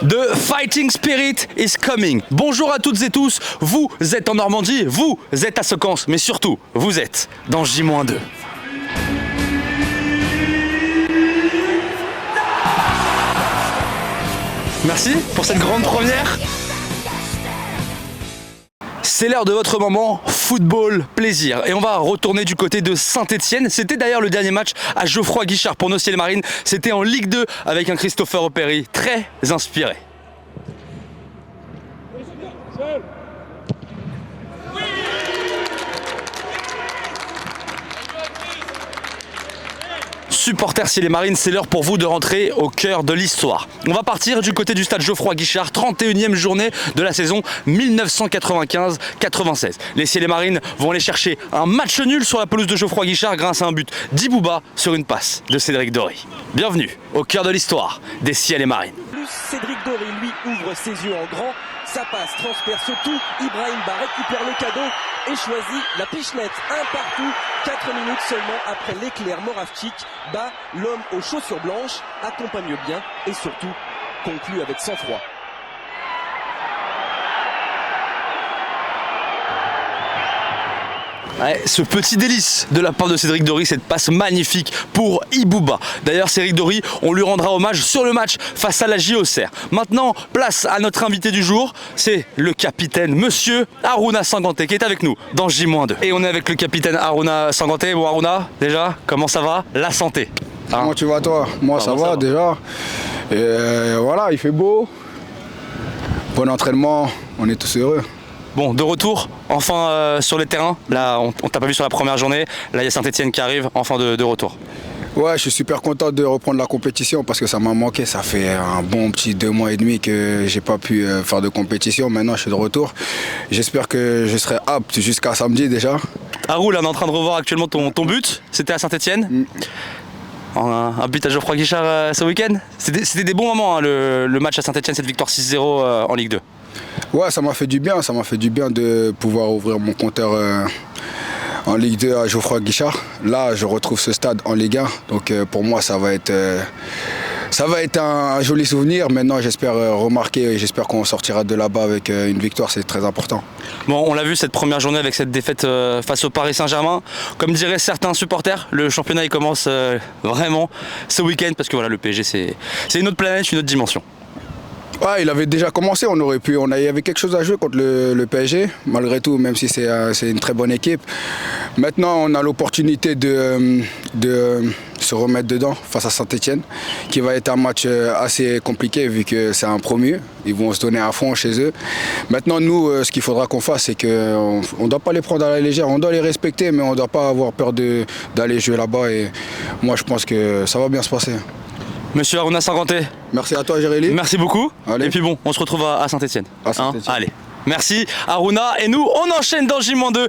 The fighting spirit is coming. Bonjour à toutes et tous, vous êtes en Normandie, vous êtes à Secance, mais surtout, vous êtes dans J-2. Merci pour cette grande première. C'est l'heure de votre moment football plaisir et on va retourner du côté de Saint-Etienne. C'était d'ailleurs le dernier match à Geoffroy Guichard pour nos Ciel-Marines. C'était en Ligue 2 avec un Christopher Opéry très inspiré. Supporters Ciel-Marines, c'est l'heure pour vous de rentrer au cœur de l'histoire. On va partir du côté du stade Geoffroy Guichard, 31e journée de la saison 1995-96. Les Ciel-Marines vont aller chercher un match nul sur la pelouse de Geoffroy Guichard grâce à un but d'Ibouba sur une passe de Cédric Dory. Bienvenue au cœur de l'histoire des Ciel-Marines. Cédric Dory, lui, ouvre ses yeux en grand. Ça passe, transperce tout. Ibrahim Ba récupère le cadeau et choisit la pichenette. Un partout, 4 minutes seulement après l'éclair Moravchik. Ba, l'homme aux chaussures blanches, accompagne bien et surtout conclut avec sang-froid. Ouais, ce petit délice de la part de Cédric Dory, cette passe magnifique pour Ibouba. D'ailleurs, Cédric Dory, on lui rendra hommage sur le match face à la JOCR. Maintenant, place à notre invité du jour, c'est le capitaine Monsieur Harouna Sanganté qui est avec nous dans J-2. Et on est avec le capitaine Harouna Sanganté. Bon Harouna, déjà, comment ça va? La santé. Comment tu vas toi? Moi ça va déjà. Et voilà, il fait beau. Bon entraînement, on est tous heureux. Bon, de retour, enfin sur les terrains. Là, on t'a pas vu sur la première journée. Là, il y a Saint-Etienne qui arrive, enfin de retour. Ouais, je suis super content de reprendre la compétition parce que ça m'a manqué. Ça fait un bon petit 2 mois et demi que j'ai pas pu faire de compétition. Maintenant, je suis de retour. J'espère que je serai apte jusqu'à samedi déjà. Haroul, on est en train de revoir actuellement ton but. C'était à Saint-Etienne. Un but à Geoffroy Guichard ce week-end. C'était des bons moments, hein, le match à Saint-Etienne, cette victoire 6-0 en Ligue 2. Ouais, ça m'a fait du bien de pouvoir ouvrir mon compteur en Ligue 2 à Geoffroy Guichard. Là, je retrouve ce stade en Ligue 1, donc pour moi, ça va être un joli souvenir. Maintenant, j'espère remarquer et j'espère qu'on sortira de là-bas avec une victoire, c'est très important. Bon, on l'a vu cette première journée avec cette défaite face au Paris Saint-Germain. Comme diraient certains supporters, le championnat il commence vraiment ce week-end parce que voilà, le PSG c'est une autre planète, une autre dimension. Ouais, il avait déjà commencé, il y avait quelque chose à jouer contre le PSG, malgré tout, même si c'est une très bonne équipe. Maintenant, on a l'opportunité de se remettre dedans face à Saint-Etienne, qui va être un match assez compliqué vu que c'est un promu. Ils vont se donner à fond chez eux. Maintenant, nous, ce qu'il faudra qu'on fasse, c'est qu'on ne doit pas les prendre à la légère, on doit les respecter, mais on ne doit pas avoir peur d'aller jouer là-bas. Et moi, je pense que ça va bien se passer. Monsieur Harouna Sanganté. Merci à toi, Jérély. Merci beaucoup. Allez. Et puis bon, on se retrouve à Saint-Etienne. À Saint-Etienne. Allez. Merci Harouna. Et nous, on enchaîne dans J-2.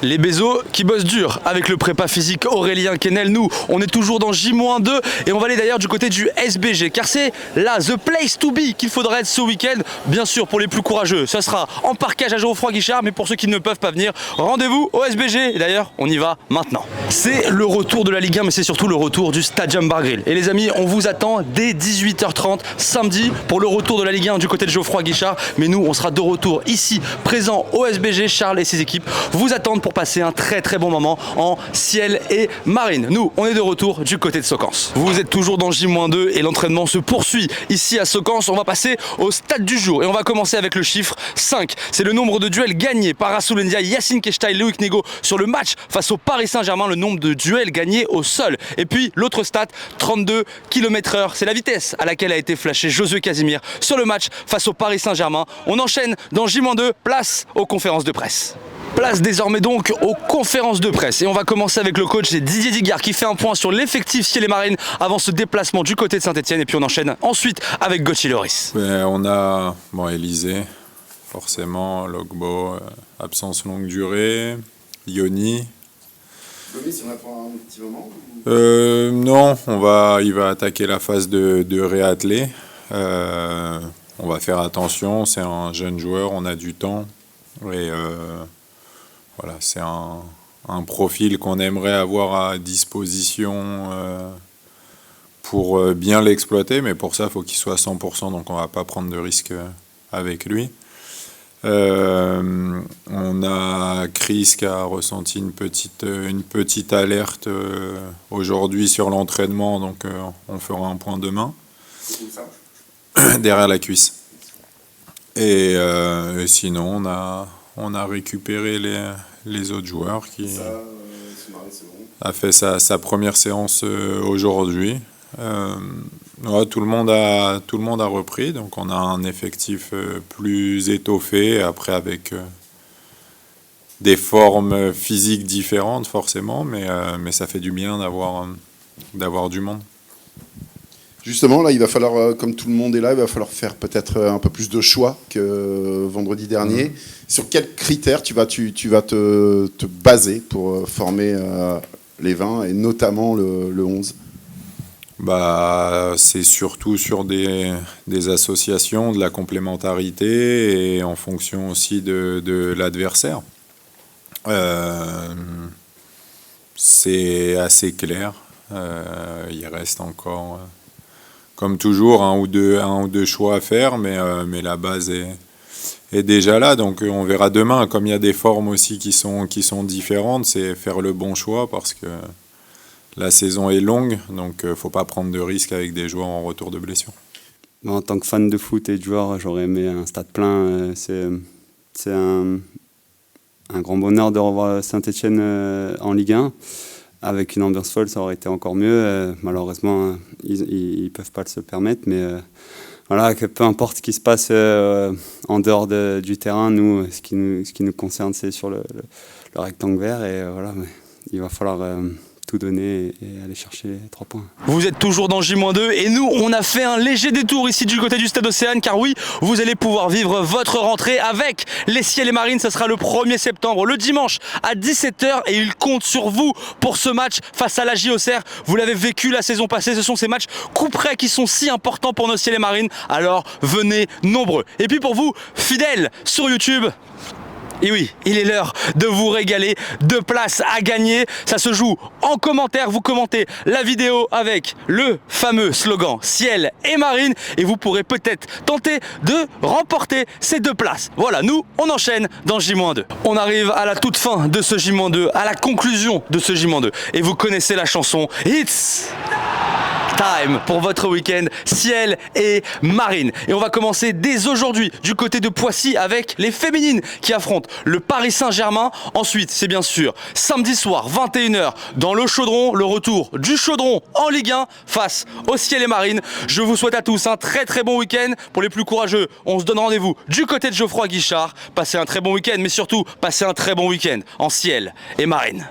Les Bézos qui bossent dur avec le prépa physique Aurélien Quesnel. Nous, on est toujours dans J-2 et on va aller d'ailleurs du côté du SBG car c'est là, the place to be qu'il faudra être ce week-end. Bien sûr, pour les plus courageux, ça sera en parkage à Geoffroy Guichard, mais pour ceux qui ne peuvent pas venir, rendez-vous au SBG. Et d'ailleurs, on y va maintenant. C'est le retour de la Ligue 1, mais c'est surtout le retour du Stadium Bar Grill. Et les amis, on vous attend dès 18h30 samedi pour le retour de la Ligue 1 du côté de Geoffroy Guichard. Mais nous, on sera de retour ici, présent au SBG. Charles et ses équipes vous attendent pour passer un très très bon moment en ciel et marine. Nous, on est de retour du côté de Secance. Vous êtes toujours dans J-2 et l'entraînement se poursuit ici à Secance. On va passer au stade du jour et on va commencer avec le chiffre 5. C'est le nombre de duels gagnés par Rassoul Ndiaye, Yacine Keshta et Loïc Nego sur le match face au Paris Saint-Germain, le nombre de duels gagnés au sol. Et puis l'autre stat, 32 km/h. C'est la vitesse à laquelle a été flashé Josué Casimir sur le match face au Paris Saint-Germain. On enchaîne dans J-2, place aux conférences de presse. Place désormais donc aux conférences de presse et on va commencer avec le coach Didier Digard qui fait un point sur l'effectif Ciel-Marines avant ce déplacement du côté de Saint-Etienne et puis on enchaîne ensuite avec Gauthier Loris. On a Élysée, forcément, Logbo, absence longue durée, Yoni. Loris, on va prendre un petit moment Non, il va attaquer la phase de réattelé. On va faire attention, c'est un jeune joueur, on a du temps. Et voilà, c'est un un profil qu'on aimerait avoir à disposition pour bien l'exploiter, mais pour ça, il faut qu'il soit à 100%, donc on ne va pas prendre de risque avec lui. On a Chris qui a ressenti une petite alerte aujourd'hui sur l'entraînement, donc on fera un point demain. Derrière la cuisse. Et sinon, on a récupéré les autres joueurs qui a fait sa première séance aujourd'hui. Ouais, tout le monde a repris, donc on a un effectif plus étoffé, après avec des formes physiques différentes forcément, mais ça fait du bien d'avoir du monde. Justement, là, il va falloir, comme tout le monde est là, il va falloir faire peut-être un peu plus de choix que vendredi dernier. Sur quels critères tu vas te baser pour former les 20 et notamment le 11 ? C'est surtout sur des associations, de la complémentarité et en fonction aussi de l'adversaire. C'est assez clair. Il reste encore, comme toujours, un ou deux choix à faire, mais la base est déjà là. Donc on verra demain. Comme il y a des formes aussi qui sont différentes, c'est faire le bon choix parce que la saison est longue, donc il ne faut pas prendre de risques avec des joueurs en retour de blessure. En tant que fan de foot et de joueur, j'aurais aimé un stade plein. C'est un grand bonheur de revoir Saint-Etienne en Ligue 1. Avec une ambiance folle, ça aurait été encore mieux. Malheureusement, ils ne peuvent pas se permettre. Mais voilà, que peu importe ce qui se passe en dehors du terrain, nous, ce qui nous concerne, c'est sur le rectangle vert. Et voilà, mais il va falloir tout donner et aller chercher 3 points. Vous êtes toujours dans J-2 et nous on a fait un léger détour ici du côté du Stade Océane, car oui, vous allez pouvoir vivre votre rentrée avec les Ciels et Marines. Ça sera le 1er septembre, le dimanche à 17h, et ils comptent sur vous pour ce match face à la JOCR. Vous l'avez vécu la saison passée, ce sont ces matchs couperets qui sont si importants pour nos Ciels et Marines, alors venez nombreux. Et puis pour vous, fidèles sur YouTube, et oui, il est l'heure de vous régaler. 2 places à gagner. Ça se joue en commentaire. Vous commentez la vidéo avec le fameux slogan Ciel et Marine et vous pourrez peut-être tenter de remporter ces 2 places. Voilà, nous, on enchaîne dans J-2. On arrive à la toute fin de ce J-2, à la conclusion de ce J-2. Et vous connaissez la chanson It's time pour votre week-end Ciel et Marine. Et on va commencer dès aujourd'hui du côté de Poissy avec les féminines qui affrontent le Paris Saint-Germain. Ensuite, c'est bien sûr samedi soir 21h dans le Chaudron, le retour du Chaudron en Ligue 1 face au Ciel et Marine. Je vous souhaite à tous un très très bon week-end. Pour les plus courageux, on se donne rendez-vous du côté de Geoffroy Guichard. Passez un très bon week-end, mais surtout passez un très bon week-end en Ciel et Marine.